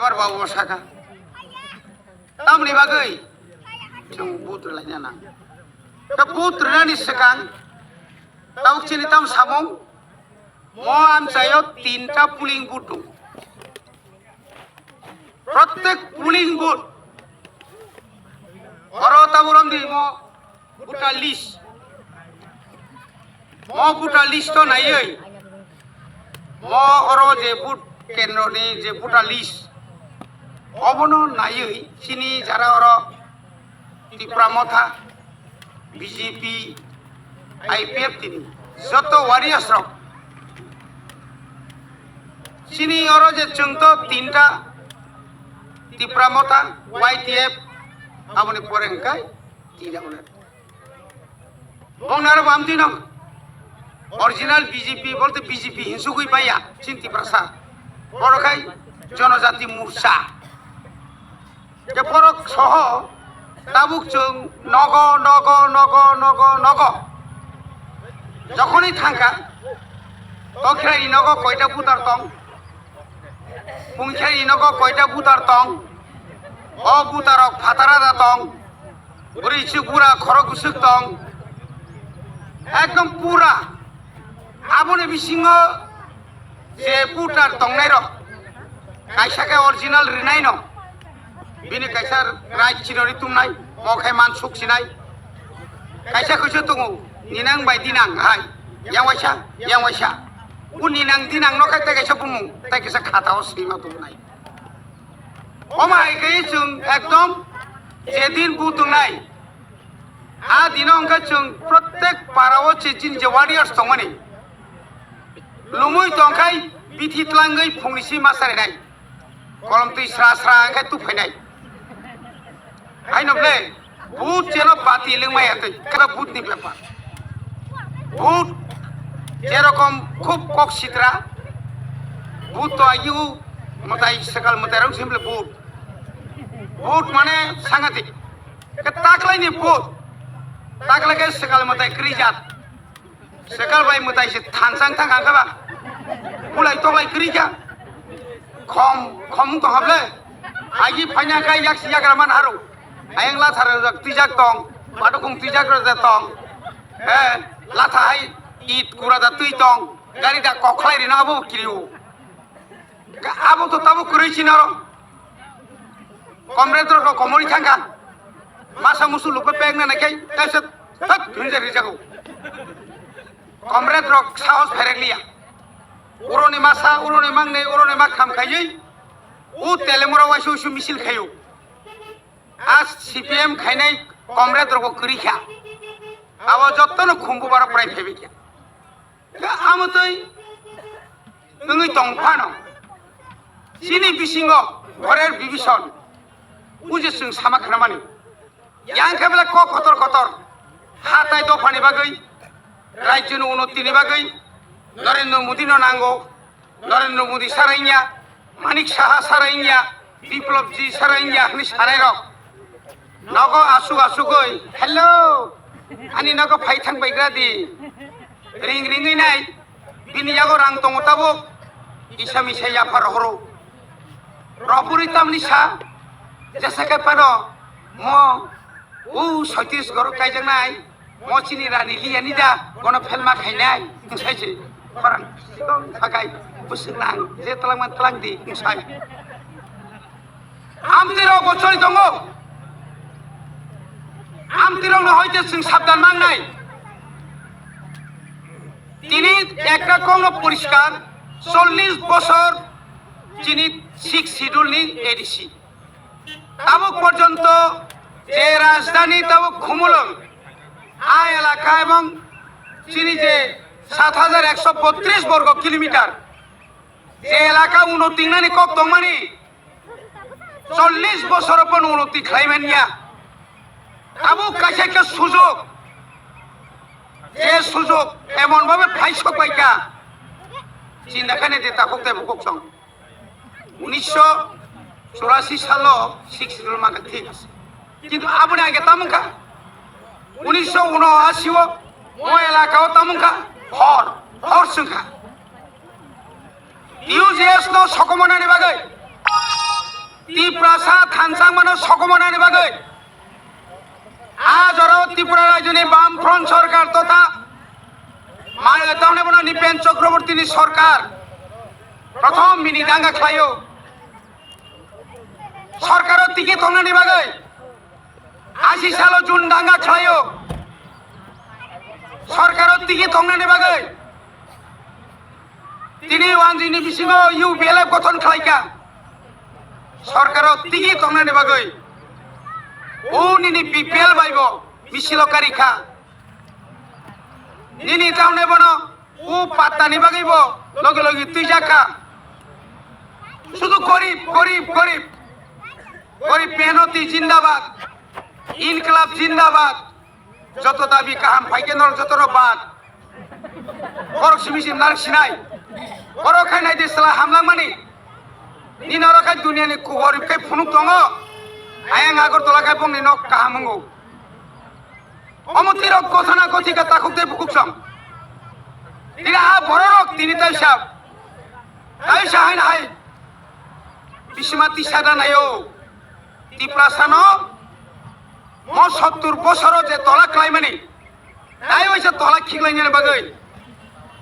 abar bawa saka tam ni bagai jung putra lainnya nang ta putra ni sekang tau cini tam samong mo am sayo tinta puling butu प्रत्येक pulling बुट और ताबुरम दी मो बुटा list तो नहीं है मो और जे बुट केंद्र ने जे बुटा लिस्ट अबनो नहीं है चिनी जरा और त्रिपुरा मथा बीजेपी आईपीएफ तिनी जतो वारियर्स रक चिनी और जे चंगतो तीनटा त्रिपुरा मथा YTF abone porengkai tidak benar. Bongnar bamti nam original BJP bolte BJP hinsugui baya cinti prasa borokai jonojati mursa ke porok soho tabuk chung nogo jokhoni thangka tokrai nogo koita putar tong pungchai nogo koita putar tong o butarok fatara datong buri pura khorok usuk tong ekdom pura abone bisingo je putar tong nai rok kaisa ke original rinai no bini kaisa right chinori tumnai mokhai man suk sinai kaisa kusu tungu ninang bai dinang hai yang waisa uninang dinang no kai kaisa pumu tai kaisa khatao sima tumnai ओमाय गई चुंग एकदम जेदिन बुतुंगनाय आ दिनंगा चुंग प्रत्येक पाराओ चिचिन जे warriors तंगमनि लुमुय तंखाय बिथितलांगै फुंनिसि मासारिनाय कलम तुइ स्रा स्रा आंखाय तुफायनाय आइनबले बुत जेनो पाति लिंमायातै kada बुतनि ब्यापार बुत जेरकम खूब कक सित्रा बुत तो आयु मताई सकल मतारं सिम्ple बुत बुट माने सांगातिक के ताकलायनि बुट ताकलाके सकल मताई क्रिजात सकल बाय मताई से थानसां थां आंखाबा बुलाय तलाय क्रिजा खम तो हाबले आगि फाइना गाय याक्सि याग्रामान हारौ आयं लाथार तिजाक तंग बाटुकुं तिजाक रजा तंग ए लाथाय ईट कुरादा तुइ तंग गारि दा कखलाय रिना आबो किरिउ आबो तो ताबो कुरैसिनारो कमरेड रो कमरि थांगा मासा मुसु लुक पेग ना नाय तासत थक धुनजे रिजागौ कमरेड रो साहस फेरेलिया उरोनि मासा उरोनि मांगने उरोनि मा खामखायै उ तेलेमुरा वासु सु मिसिल खायौ आज सीपीएम खायनाय कमरेड रो करिखा आबो जत्तनो खुंबु बारा प्राय फेबिखा आमतै नोंनि तंफानो सिनि बिसिंगो घरेर बिबिसन उजे जों सामा खालामानि यांखाबला क खतर हाताय दफानि बागै राज्यनि उन्नतिनि बागै नरेन्द्र मोदीनो नांगौ नरेन्द्र मोदी सारायनिया मानिक साहा सारायनिया बिप्लब जी सारायनिया नि साराय रक नगो आसु गय हेलो आनि नगो फाइथां बायग्रा दि रिंगै नाय बिनि यागो रां दङताबो इसा मिसा याफार हरो रपुरी तामनि सा जैसा के पानो मो उ 36 घर कायजनाय मो चिनि रानि लियानि दा गनो फेलमा खायनाय साइसे फरान थाखाय बुसनां जे तलांमान तलां दि साइ आमतिराव गचरि दङ आमतिराव न हयते जों साबधान मांगनाय তিনি একটা কোন পরিষ্কার 40 বছর যিনি 6 শিডিউলনি এডিসি তাবক পর্যন্ত যে রাজধানী তাবক খুমুলন আয় এলাকা এবং যিনি যে 7132 বর্গ কিলোমিটার যে এলাকা উন্নতি নানি কক দমানি 40 বছর পর উন্নতি খাইমানিয়া তাবক কাছে সুযোগ যে সুযোগ এমন ভাবে ফাইসক পাইকা চিন্তাখানে যে তাকক দেব ককসং 1984 সাল 6 শিডিউল মাকে ঠিক আছে কিন্তু আপনি আগে তামুকা 1979 ও এলাকাও তামুকা হর সংখ্যা ইউজেস নো সকমনানি বাগৈ ত্রিপুরাসা থানসাং মানো সকমনানি বাগৈ আজ আরো ত্রিপুরা রাজ্যনি বামফ্রন্ট সরকার তথা তাহলে নিপেন চক্রবর্তীনি সরকার প্রথম মিনি দাঙ্গা খাইও সরকারের দিকে তংনানি বাগৈ 80 সালো জুন দাঙ্গা খাইও সরকারের দিকে তংনানি বাগৈ তিনি ওয়ানজিনি বিসিং ইউপিএলএফ গঠন খাইকা সরকারের দিকে তংনানি বাগৈ ও নিনি বিপিএল বাইব মিছিলকারীখা নিনি তাহলে বনো ও পাত্তানি বাগাইব লগে লগে তুই যাখা শুধু গরিব গরিব গরিব গরিব মেহনতি জিন্দাবাদ ইনকলাব জিন্দাবাদ যত দাবি কাহাম ফাইকেনর যত বাদ খরক সিমিসিম নার সিনাই খরক খাইনাই দেশলা হামলাং মানি নিনর খাই দুনিয়ানি গরিব খাই ফুনুক দङ আয়াং আগরতলা খাই বংনি নক কাহামঙ্গো অমতিরক কথনা কথিকা তাকুকতে বুকুকসম তিনি বড়রক তিনি তাই সাহ হাই হাই বিসিমা তিসাদা নাইও ত্রিপুরাসানো 70 বছর যে তলা ক্লাইমানি তাই হইছে তলা খিগলাইনি বাগৈ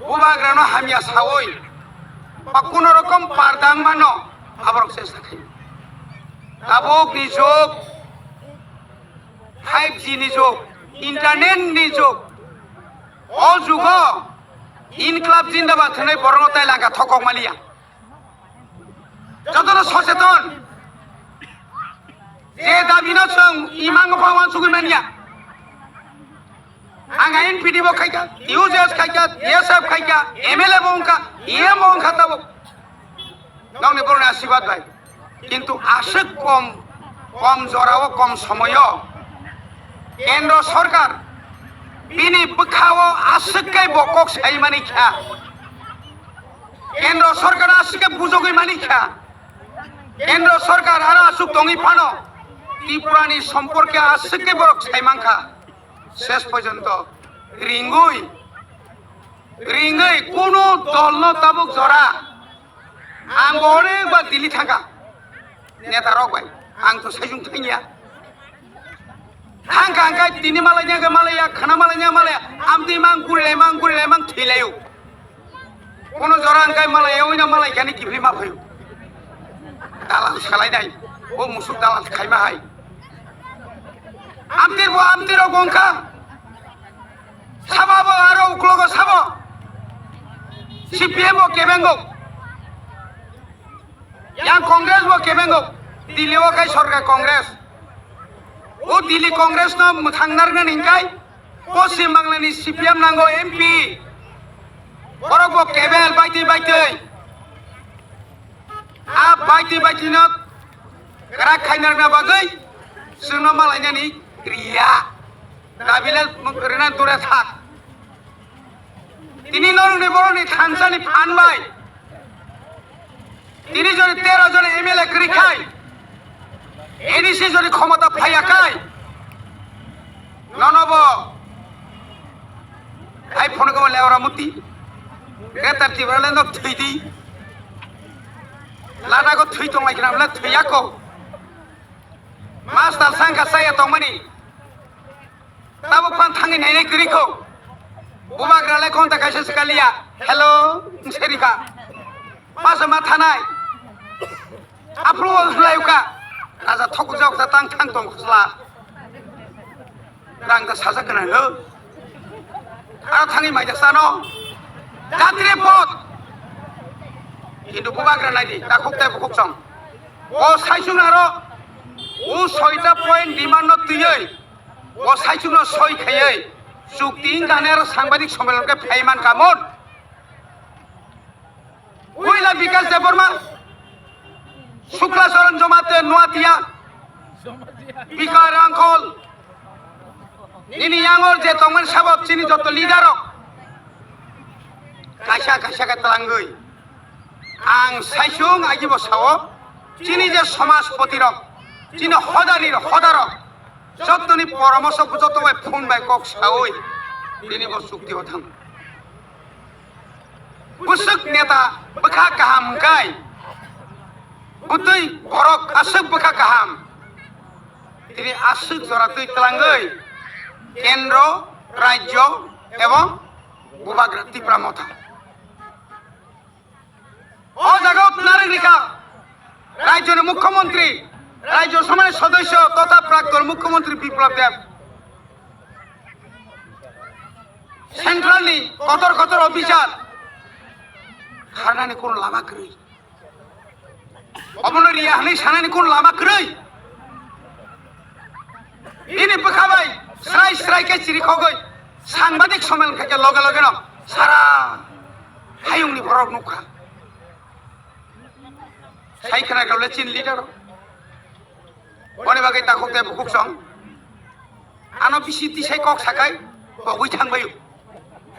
বুবাগ্রানো হামিয়া সাওই বা কোন রকম পারদাং মানো আবরক চেষ্টা খাই তাবক নি যোগ 5G নি যোগ ইন্টারনেট নি যোগ ও যুগ ইনকলাব জিন্দাবাদ হনে বরণতাই লাগা থকক মালিয়া যতন সচেতন যে দাবি না সং ইমাং পাওয়ান সুগুমানিয়া আঙ্গা এনপিডি বো খাইকা ইউজেস খাইকা এসএফ খাইকা এমএলএ বংকা ইএম বংকা তাবো নংনে বরণ আশীর্বাদ ভাই কিন্তু আশক কম কম জরাও কম সময় কেন্দ্র সরকার বিনি বখাও আশকাই বকক সাই মানি খা কেন্দ্র সরকার আশকে বুঝগই মানি খা কেন্দ্র সরকার আর আসুক দঙি ফানো ত্রিপুরানি সম্পর্কে আশকে বরক সাইমাংখা শেষ পর্যন্ত রিঙ্গুই রিঙ্গই কোন দল ন তাবুক জরা আং অনেকবার দিল্লি থাকা নেতা রক ভাই আং তো সাইজুং থাইয়া হাঙ্কা হাঙ্কা তিনি মালাইয়া মালাইয়া খানা মালাইয়া মালাইয়া আমদি মাং কুড়িলাই মাং থইলাইও কোন জরা হাঙ্কাই মালাইয়া ওই না মালাই খানি কিফলি মাফাইও দালাল সালাই নাই ও মুসুক দালাল খাইমা হাই আমতির গংখা সাবাবো আর উকলগ সাব সিপিএম ও কেবেঙ্গ ইয়াং কংগ্রেস ও কেবেঙ্গ দিল্লি ও কাই সরকার কংগ্রেস ও দিল্লি কংগ্রেস ন থাংনারগা নিংকাই পশ্চিম বাংলানি সিপিএম নাঙ্গো এমপি বরক কেবেল বাইতে বাইতে আ বাইতে বাইতে ন রা খাইনারগা বাগৈ जोंनो मालायनानि रिया दाबिले रेना दरे थाक তিনি নরনি বরনি থানসানি ফানবাই তিনি যদি 13 জন এমএলএ করিখাই এডিসি যদি ক্ষমতা ফাইয়াকাই ননব আই ফোন কো লেওরা মুতি রেতার তিবরালে ন থইদি লাদাগো থই তংলাই কিনাবলা থইয়াকো মাস্টার সাংকা সায়া তংমানি তাবো ফান থাঙ্গি নাইনাই করিখো বুবাগ্রালে কোনটা কাইছে সকালিয়া হ্যালো সেরিকা পাশে মা থানায় আপ্রু লাইউকা রাজা ঠকু যাওকা তাং থাং তং খসলা রাংটা সাজা কনা হ আর থাঙ্গি মাইদা সানো যাত্রী পথ কিন্তু বুবাগ্রা নাইদি তা খুকতাই খুকসং ও সাইসুং আরো ও 6টা পয়েন্ট ডিমান্ড তুই ও সাইসুং 6 খাই চুক্তি গানের সাংবাদিক সম্মেলনকে ফাইমান কামন কইলা বিকাশ দেববর্মা শুক্লাচরণ জমাতে নোয়াতিয়া বিকার আঙ্কল নিনি আঙর যে তংমান সাবক চিনি যত লিডার কাইসা কাইসা কাতলাঙ্গই আং সাইসুং আগিব সাও চিনি যে সমাজপতিরক চিনি হদানির হদারক যতনি পরামর্শ যত ফোন বাই কক সাওই তিনি চুক্তি হতাম বুসুক নেতা বখা কাহাম গাই Putui borok asuk beka kaham. Tini asuk joratui telanggai. Kendro, Rajyo, এবং বুবাগ্রা ত্রিপুরা মথা ও জাগত নাগরিকা রাজ্যের মুখ্যমন্ত্রী রাজ্য সমাজের সদস্য তথা প্রাক্তন মুখ্যমন্ত্রী বিপ্লব দেব সেন্ট্রালনি কতর কতর অফিসার খানানি কোন লামা করি অবনরি আহনি সানানি কোন লামা করি ইনি বখাবাই স্রাই স্রাই কে চিরি খগই সাংবাদিক সম্মেলন থেকে লগে লগে ন সারা হায়ুংনি বরক নুখা সাইখানা গাবলে চিন লিডার বনে বাগে তাকো তে বুকুক সং আনো বিসি তিসাই কক সাকাই বগুই থাংবায়ু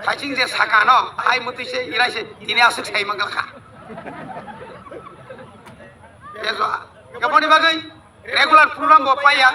সাইচিং যে সাকা ন আই মতিসে ইরাইসে তিনি আসুক সাই মাঙ্গাল খা বনে বাগে রেগুলার প্রোগ্রাম পাইয়া